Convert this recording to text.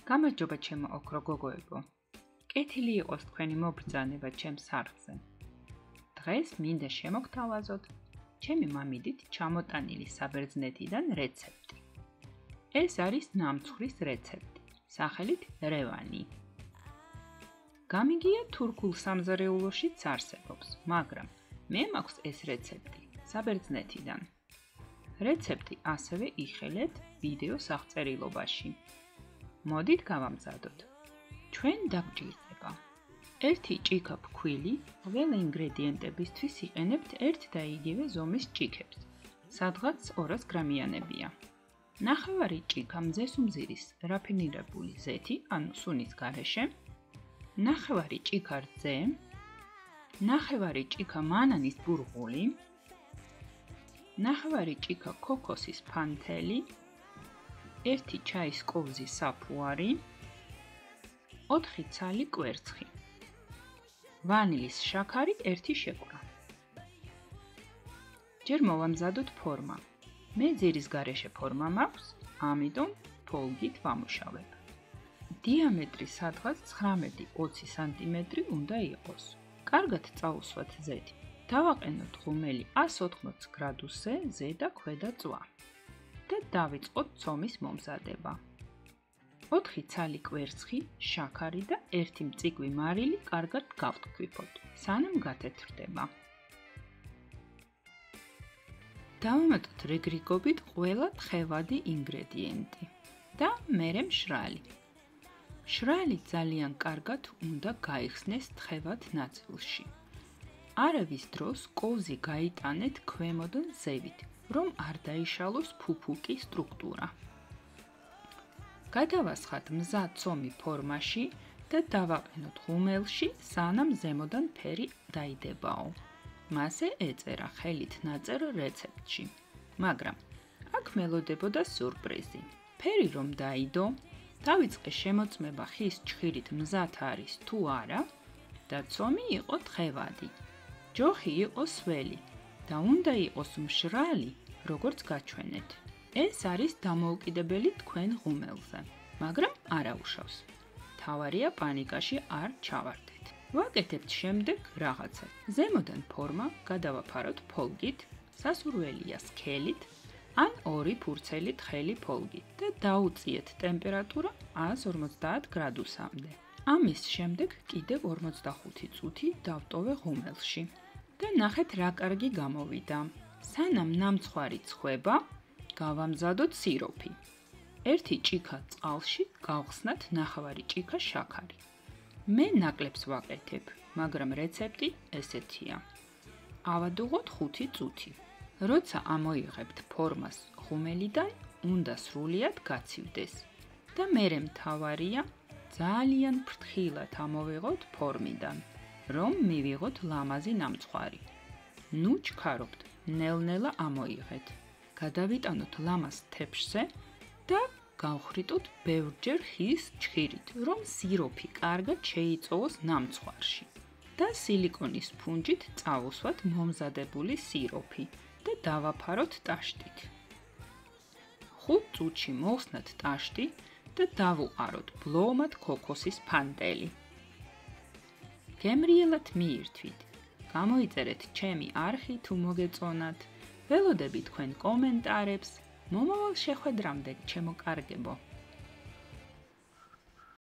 გამარჯობა ჩემო ოქრო გოგოებო. კეთილი იყოს თქვენი მობრძანება ჩემს არხზე. დღეს მინდა შემოგთავაზოთ ჩემი მამიდით ჩამოტანილი საბერძნეთიდან რეცეპტი. ეს არის ნამცხვრის რეცეპტი, სახელით რევანი. გამიგია თურქულ სამზარეულოშიც არსებობს, მაგრამ მე მაქვს ეს რეცეპტი საბერძნეთიდან. რეცეპტი ასევე იხელეთ ვიდეო აღწერილობაში. მოდით გავამზადოთ. ჩვენ დაგჭირდება 1 ჭიქა ფქვილი, ყველა ინგრედიენტებისთვის იყენებთ ერთ და იგივე ზომის ჭიქებს, სადღაც 200 გრამიანებია. 9 ჭიქა მზესუმზირის რაფინირებული ზეთი, ანუ სუნის გარეშე, 9 ჭიქა რძე, 9 ჭიქა მანანის ბურღული, 9 ჭიქა ქოქოსის ფანთელი, 1 ჩაის კოვზი საფუარი, 4 ცალი კვერცხი, ვანილის შაქარი 1 შეკვრა. ჯერ მოვამზადოთ ფორმა. მე ძირის გარეშე ფორმა მაქვს, ამიტომ ფოლგით ვამუშავებ. დიამეტრი სადღაც 19-20 სანტიმეტრი უნდა იყოს. კარგად წაუსვათ ზეთი. დავაყენოთ ღუმელი 180 გრადუსზე ზედა ქვედა წვა. და დავიწყოთ ცომის მომზადება. 4 ცალი კვერცხი, შაქარი და 1 მწიგვი მარილი კარგად გავტკიფოთ, სანამ გათეთრდება. დავამატოთ რეგრიგობით ყველა თხევადი ინგრედიენტი და მერე მშრალი. მშრალი ძალიან კარგად უნდა გაიხსნეს თხევად ნაწილში. არავის დროს კოვზი გაიტანეთ ქვემოდან ზევით, რომ არ დაიშალოს ფუფუკი სტრუქტურა. გადავასხათ მზად ცომი ფორმაში და დავაყენოთ ღუმელში, სანამ ზემოდან ფერი დაიდებაო. მასე ეწერა ხელით ნაწერ რეცეპტში. მაგრამ აქ მელოდებოდა სიურპრიზი. ფერი რომ დაიდო, დავიწყე შემოწმება ხის ჩხირით მზად არის თუ არა და ცომი იყო თხევადი. ჯოხი იყო სველი და უნდა იყოს მშრალი, როგორც გაჩვენეთ. ეს არის დამოუკიდებელი თქვენ ღუმელზე, მაგრამ არა უშავს. თავარია პანიკაში არ ჩავარდეთ. ვაკეთებთ შემდეგ რაღაცა. ზემოდან ფორმა გადავაფაროთ ფოლგით, სასურველია სქელით, ან 2 ფურცელი თხელი ფოლგით და დაუწიეთ ტემპერატურა 150 გრადუსამდე. ამის შემდეგ კიდევ 45 წუთი დავტოვე ღუმელში და ნახეთ რა კარგი გამოვიდა. სანამ ნამცხვარი ცხება, გავამზადოთ სიროფი. 1 ჭიქა წყალში გავხსნათ 9 ჭიქა შაქარი. მე ნაკლებს ვაკეთებ, მაგრამ რეცეპტი ესეთია. ავადუღოთ 5 წუთი. როცა ამოიღებთ ფორმას ღუმელიდან, უნდა სრულიად გაცივდეს და მერე მთავარია ძალიან ფრთხილად ამოვიღოთ ფორმიდან, რომ მივიღოთ ლამაზი ნამცხვარი. ნუ ჩქარობთ, ნელ-ნელა ამოიღეთ. გადავიტანოთ ლამაზ თეფშზე და გავხრიტოთ ბევრჯერ ხის ჩხირით, რომ სიროფი კარგად შეიწოვოს ნამცხვარში და სილიკონის ფუნჯით წავუსვათ მომზადებული სიროფი და დავაფაროთ ტაშტით. 5 წუთში მოვხსნათ ტაშტი და დავუყაროთ ბლომად ქოქოსის ფანტელი. გემრიელად მიირთვით. გამოიწერეთ ჩემი არხი თუ მოგეწონათ. ველოდები თქვენ კომენტარებს. მომავალ შეხვედრამდე, ჩემო კარგებო.